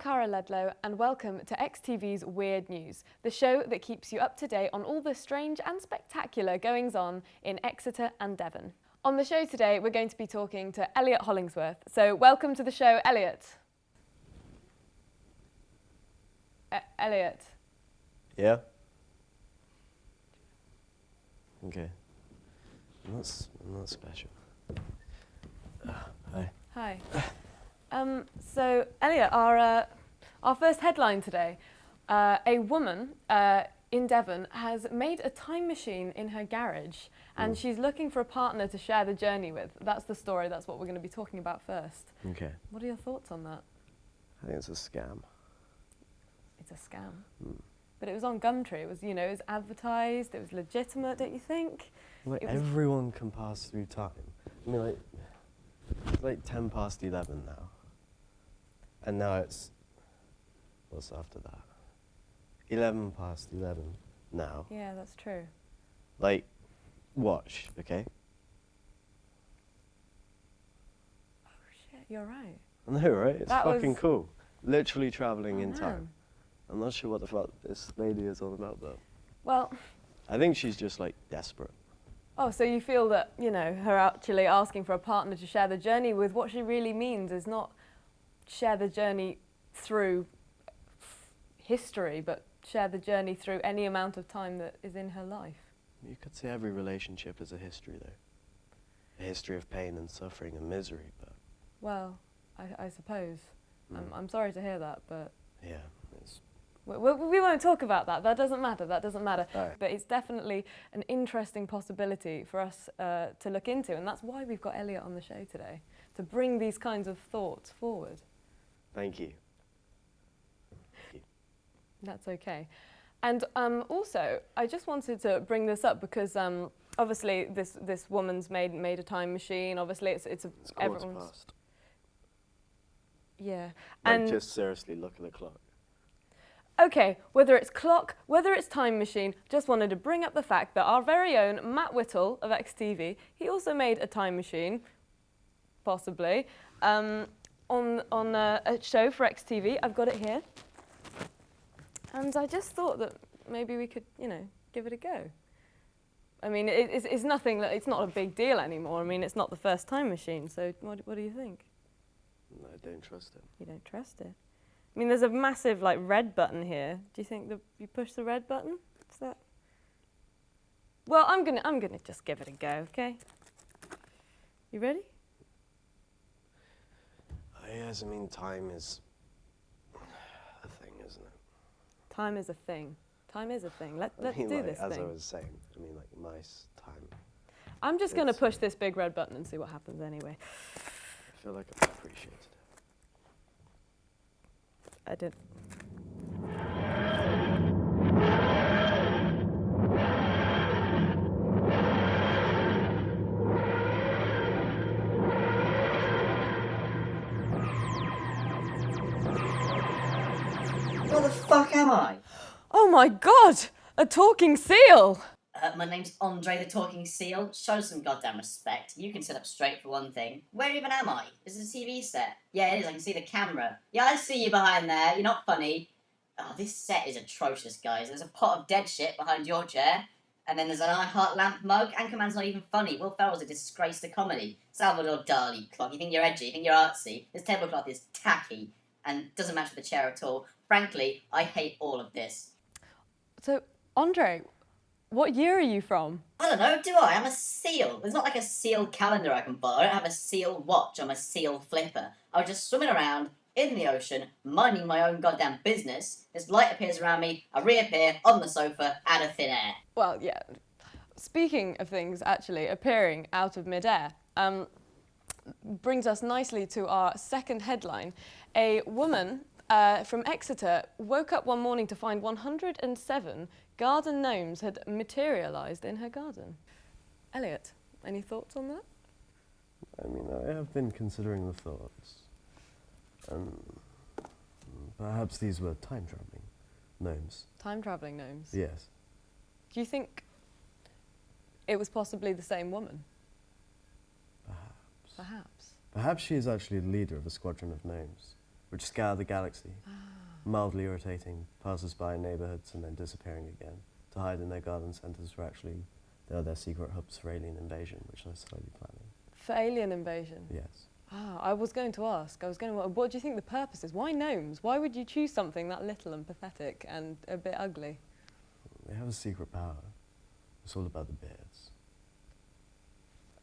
Cara Ledlow and welcome to XTV's Weird News, the show that keeps you up to date on all the strange and spectacular goings-on in Exeter and Devon. On the show today, we're going to be talking to Elliot Hollingsworth. So welcome to the show, Elliot. Elliot. Yeah? Okay. I'm not special. Hi. Hi. So, Elliot, our first headline today, a woman in Devon has made a time machine in her garage and she's looking for a partner to share the journey with. That's the story, that's what we're going to be talking about first. Okay. What are your thoughts on that? I think it's a scam. It's a scam. But it was on Gumtree, it was, you know, it was advertised, it was legitimate, don't you think? Like, everyone can pass through time. I mean, it's like 10 past 11 now. And now it's, what's after that? 11 past 11 now. Yeah, that's true. Like, watch, okay? Oh shit, you're right. I know, right? It's That fucking was- cool. Literally traveling in man. time. I'm not sure what the fuck this lady is all about, though. Well, I think she's just, like, desperate. oh, so you feel that, you know, her actually asking for a partner to share the journey with, what she really means is not share the journey through history, but share the journey through any amount of time that is in her life. You could say every relationship is a history, though. A history of pain and suffering and misery, but... Well, I suppose. I'm sorry to hear that, but... Yeah, it's... We won't talk about that. That doesn't matter. That doesn't matter. Right. But it's definitely an interesting possibility for us to look into, and that's why we've got Elliot on the show today, to bring these kinds of thoughts forward. Thank you. That's okay. And also, I just wanted to bring this up because obviously this woman's made a time machine. Obviously, it's quarter past. Yeah. Like, And just seriously look at the clock. okay, whether it's clock, whether it's time machine, just wanted to bring up the fact that our very own Matt Whittle of XTV, he also made a time machine, possibly, on a show for XTV. I've got it here. And I just thought that maybe we could, you know, give it a go. I mean, it's nothing, it's not a big deal anymore. I mean, it's not the first time machine, so what do you think? No, I don't trust it. You don't trust it? I mean, there's a massive, like, red button here. Do you think that you push the red button? Is that... Well, I'm gonna just give it a go, okay? You ready? Yes, I mean, time is a thing, isn't it? Time is a thing. Time is a thing. Let's I mean, do like, this as thing. I was saying, I mean, like, nice time. I'm just gonna push this big red button and see what happens anyway. I feel like I've appreciated it. I did. Where the fuck am I? Oh my God! A talking seal! My name's Andre the Talking Seal. Show some goddamn respect. You can sit up straight for one thing. Where even am I? Is it a TV set? Yeah, it is. I can see the camera. Yeah, I see you behind there. You're not funny. Oh, this set is atrocious, guys. There's a pot of dead shit behind your chair. And then there's an I Heart Lamp mug. Anchorman's not even funny. Will Ferrell's a disgrace to comedy. Salvador Dali clock. You think you're edgy? You think you're artsy? This tablecloth is tacky and doesn't match with the chair at all. Frankly, I hate all of this. So, Andre, what year are you from? I don't know, do I? I'm a seal. There's not like a seal calendar I can buy. I don't have a seal watch. I'm a seal flipper. I was just swimming around in the ocean, minding my own goddamn business. This light appears around me. I reappear on the sofa out of thin air. Well, yeah. Speaking of things actually appearing out of midair, brings us nicely to our second headline. A woman from Exeter woke up one morning to find 107 garden gnomes had materialised in her garden. Elliot, any thoughts on that? I mean, I have been considering the thoughts. Perhaps these were time-travelling gnomes. Time-travelling gnomes? Yes. Do you think it was possibly the same woman? Perhaps. Perhaps. Perhaps she is actually the leader of a squadron of gnomes. which scour the galaxy, mildly irritating passers-by in neighborhoods and then disappearing again to hide in their garden centers where actually they are their secret hubs for alien invasion, which they're slowly planning. For alien invasion? Yes. I was going to ask, what do you think the purpose is? Why gnomes? Why would you choose something that little and pathetic and a bit ugly? They have a secret power. It's all about the beards.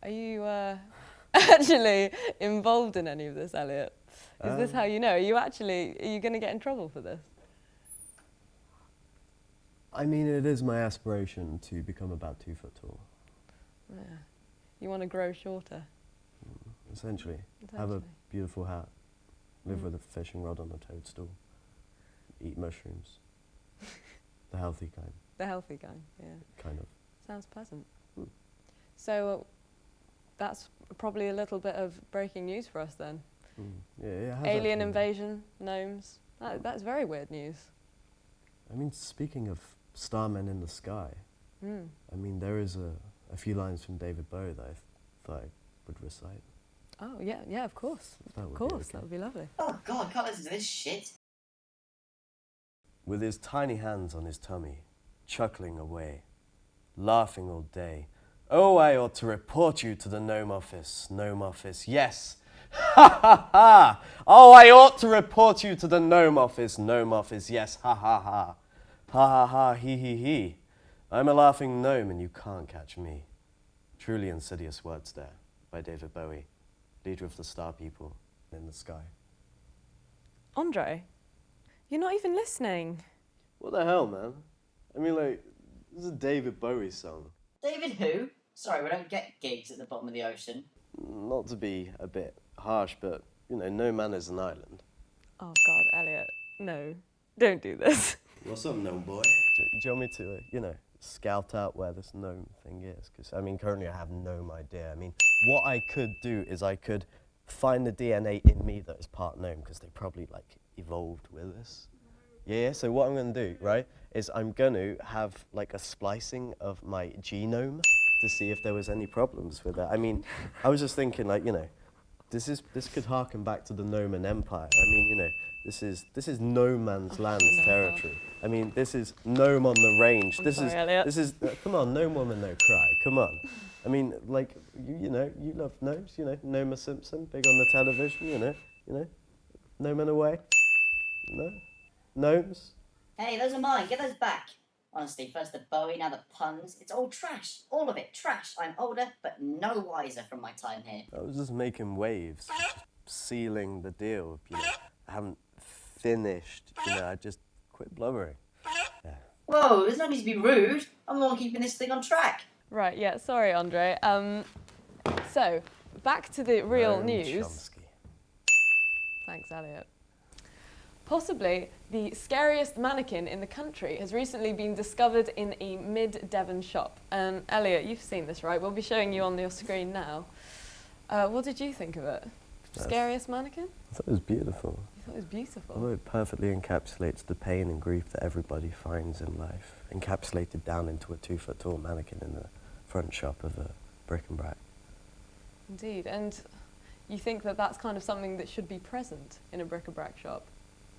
Are you actually involved in any of this, Elliot? Is this how you know? Are you going to get in trouble for this? I mean, it is my aspiration to become about 2 foot tall. Yeah. You want to grow shorter? Essentially. Have a beautiful hat, live with a fishing rod on a toadstool, eat mushrooms. The healthy kind. The healthy kind, yeah. Kind of. Sounds pleasant. So that's probably a little bit of breaking news for us then. Yeah, it has Alien actually. invasion, gnomes. That's very weird news. I mean, speaking of starmen in the sky, I mean, there is a few lines from David Bowie that I thought I would recite. Oh, yeah, of course. That would be okay. That would be lovely. Oh God, I can't listen to this shit. With his tiny hands on his tummy, chuckling away, laughing all day. Oh, I ought to report you to the gnome office, yes. Ha ha ha! Oh, I ought to report you to the gnome office, yes, ha ha ha. Ha ha ha, he. I'm a laughing gnome and you can't catch me. Truly insidious words there, by David Bowie, leader of the star people in the sky. Andre, you're not even listening. What the hell, man? I mean, like, this is a David Bowie song. David who? Sorry, we don't get gigs at the bottom of the ocean. Not to be a bit harsh, but, you know, no man is an island. Oh God, Elliot, no, don't do this. What's up, gnome boy? Do you want me to, you know, scout out where this gnome thing is? Because, I mean, currently I have no idea. I mean, what I could do is I could find the DNA in me that is part gnome, because they probably, like, evolved with us. Yeah, so what I'm going to do, right, is I'm going to have, like, a splicing of my genome to see if there was any problems with that. I mean, I was just thinking, like, you know, this could harken back to the Gnomon Empire. I mean, you know, this is no man's land territory. I mean, this is gnome on the range. Elliot. This is come on, gnome woman, no cry. Come on. I mean, like, you know, you love gnomes, you know, Noma Simpson, big on the television, you know, Gnomon away. No? Gnomes? Hey, those are mine. Get those back. Honestly, first the Bowie, now the puns. It's all trash. All of it. Trash. I'm older, but no wiser from my time here. I was just making waves, just sealing the deal. You know, I haven't finished. You know, I just quit blubbering. Yeah. Whoa, there's no need to be rude. I'm the one keeping this thing on track. Right, yeah, sorry, Andre. So, back to the real Noam news. Chomsky. Thanks, Elliot. Possibly the scariest mannequin in the country has recently been discovered in a mid-Devon shop. And Elliot, you've seen this, right? We'll be showing you on your screen now. What did you think of it? Scariest mannequin? I thought it was beautiful. You thought it was beautiful? Although it perfectly encapsulates the pain and grief that everybody finds in life, encapsulated down into a 2 foot tall mannequin in the front shop of a bric-and-brac. Indeed, and you think that that's kind of something that should be present in a bric-a-brac shop?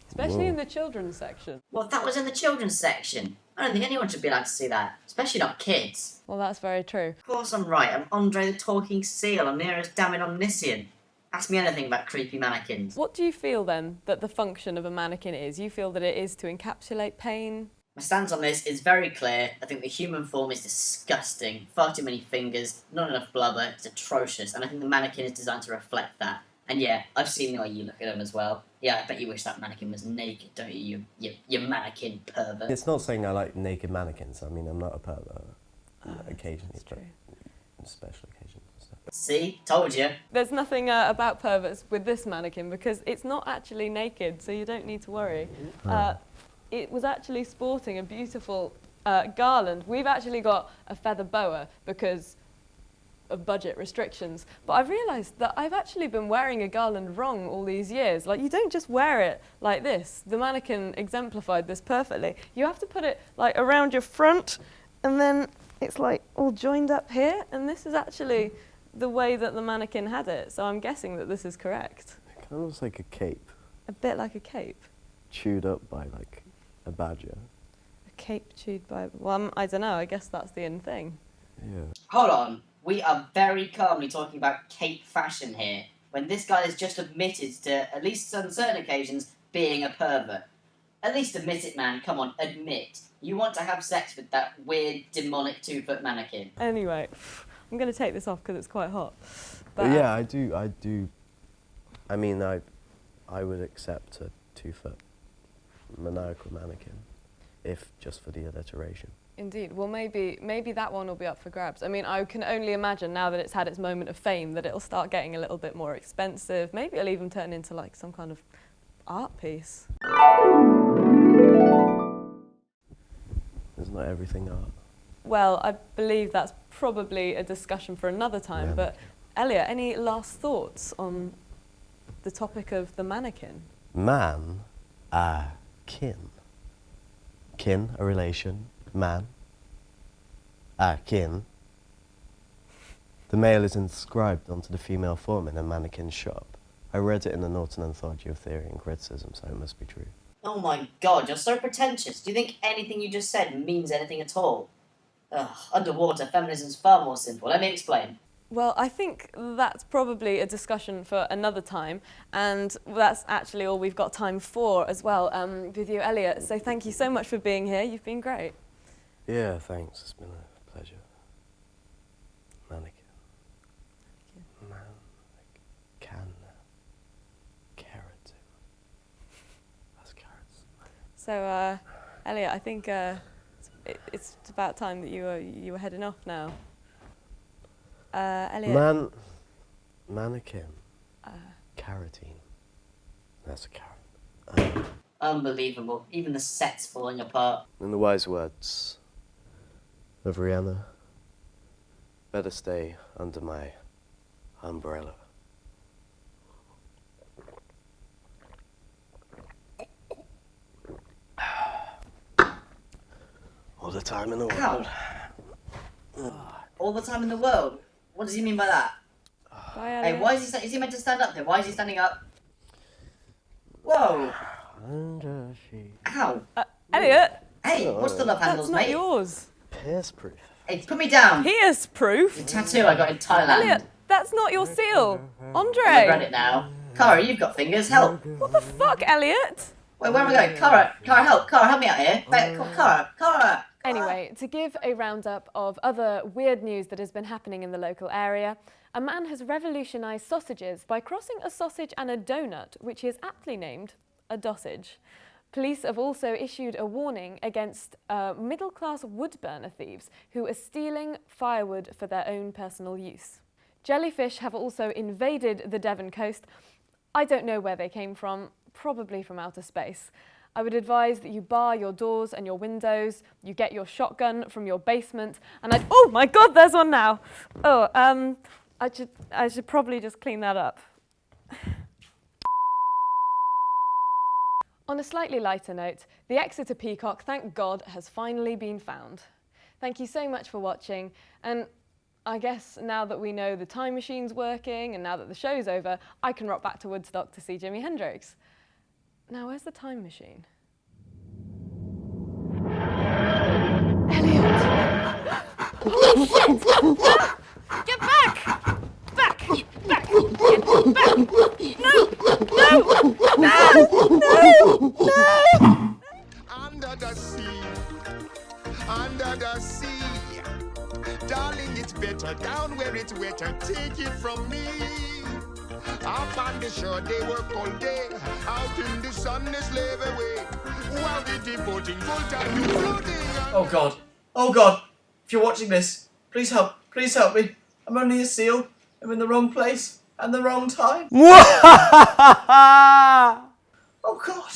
Especially in the children's section. Well, that was in the children's section. I don't think anyone should be allowed to see that, especially not kids. Well, that's very true. Of course I'm right. I'm Andre the Talking Seal. I'm nearest damn omniscient. Ask me anything about creepy mannequins. What do you feel then that the function of a mannequin is? You feel that it is to encapsulate pain? My stance on this is very clear. I think the human form is disgusting. Far too many fingers, not enough blubber. It's atrocious. And I think the mannequin is designed to reflect that. And yeah, I've seen the way you look at them as well. Yeah, I bet you wish that mannequin was naked, don't you? You mannequin pervert. It's not saying I like naked mannequins. I mean, I'm not a pervert. Occasionally, that's but true. on special occasions and stuff. See? Told you. There's nothing about perverts with this mannequin because it's not actually naked, so you don't need to worry. It was actually sporting a beautiful garland. We've actually got a feather boa because of budget restrictions, but I've realised that I've actually been wearing a garland wrong all these years. Like, you don't just wear it like this. The mannequin exemplified this perfectly. You have to put it like around your front, and then it's like all joined up here, and this is actually the way that the mannequin had it, so I'm guessing that this is correct. It kind of looks like a cape. A bit like a cape. Chewed up by like a badger. A cape chewed by... Well, I don't know. I guess that's the in thing. Yeah. Hold on. We are very calmly talking about cape fashion here, when this guy has just admitted to, at least on certain occasions, being a pervert. At least admit it, man. Come on, admit. You want to have sex with that weird, demonic 2-foot mannequin. Anyway, I'm going to take this off because it's quite hot. But Yeah, I do. I mean, I would accept a 2-foot maniacal mannequin, if just for the alliteration. Indeed. Well, maybe that one will be up for grabs. I mean, I can only imagine now that it's had its moment of fame that it'll start getting a little bit more expensive. Maybe it'll even turn into like some kind of art piece. Isn't not everything art? Well, I believe that's probably a discussion for another time. But Elliot, any last thoughts on the topic of the mannequin? Man, kin. Kin, a relation. Man, kin. The male is inscribed onto the female form in a mannequin shop. I read it in the Norton Anthology of Theory and Criticism, so it must be true. Oh my god, you're so pretentious. Do you think anything you just said means anything at all? Ugh, underwater, feminism's far more simple. Let me explain. Well, I think that's probably a discussion for another time, and that's actually all we've got time for as well with you, Elliot. So thank you so much for being here. You've been great. Yeah, thanks. It's been a pleasure. Mannequin. Man, can. Carrot. That's carrots. So, Elliot, I think it's about time that you were heading off now. Elliot. Mannequin. Carotene. That's a carrot. Unbelievable. Even the set's falling apart. In the wise words of Rihanna, better stay under my umbrella. All the time in the world. All the time in the world? What does he mean by that? Bye, Elliot. Hey, why is he meant to stand up here? Why is he standing up? Whoa! Under sheet. Ow! Elliot, Hey, what's the love handles, that's not mate? yours. Pierce proof. Hey, put me down! Pierce proof. The tattoo I got in Thailand. Elliot, that's not your seal. I read Andre. it now. Cara, you've got fingers. Help! What the fuck, Elliot? Wait, where am I going? Cara, help! Cara, help me out here! Wait, Cara! Anyway, to give a roundup of other weird news that has been happening in the local area, a man has revolutionised sausages by crossing a sausage and a donut, which is aptly named a dossage. Police have also issued a warning against middle-class wood burner thieves who are stealing firewood for their own personal use. Jellyfish have also invaded the Devon coast. I don't know where they came from, probably from outer space. I would advise that you bar your doors and your windows, you get your shotgun from your basement, and oh my god, there's one now! Oh, I should probably just clean that up. On a slightly lighter note, the Exeter peacock, thank God, has finally been found. Thank you so much for watching, and I guess now that we know the time machine's working and now that the show's over, I can rock back to Woodstock to see Jimi Hendrix. Now, where's the time machine? Elliot! Oh, shit! Get back! Back! Back! Get back! No! No! No! No! No! Under the sea, darling, it's better down where it's wetter. Take it from me. Up on the shore, they work all day. Out in the sun, they slave away. While they devoting full time to floating. Oh God. Oh God. If you're watching this, please help. Please help me. I'm only a seal. I'm in the wrong place and the wrong time. Oh God.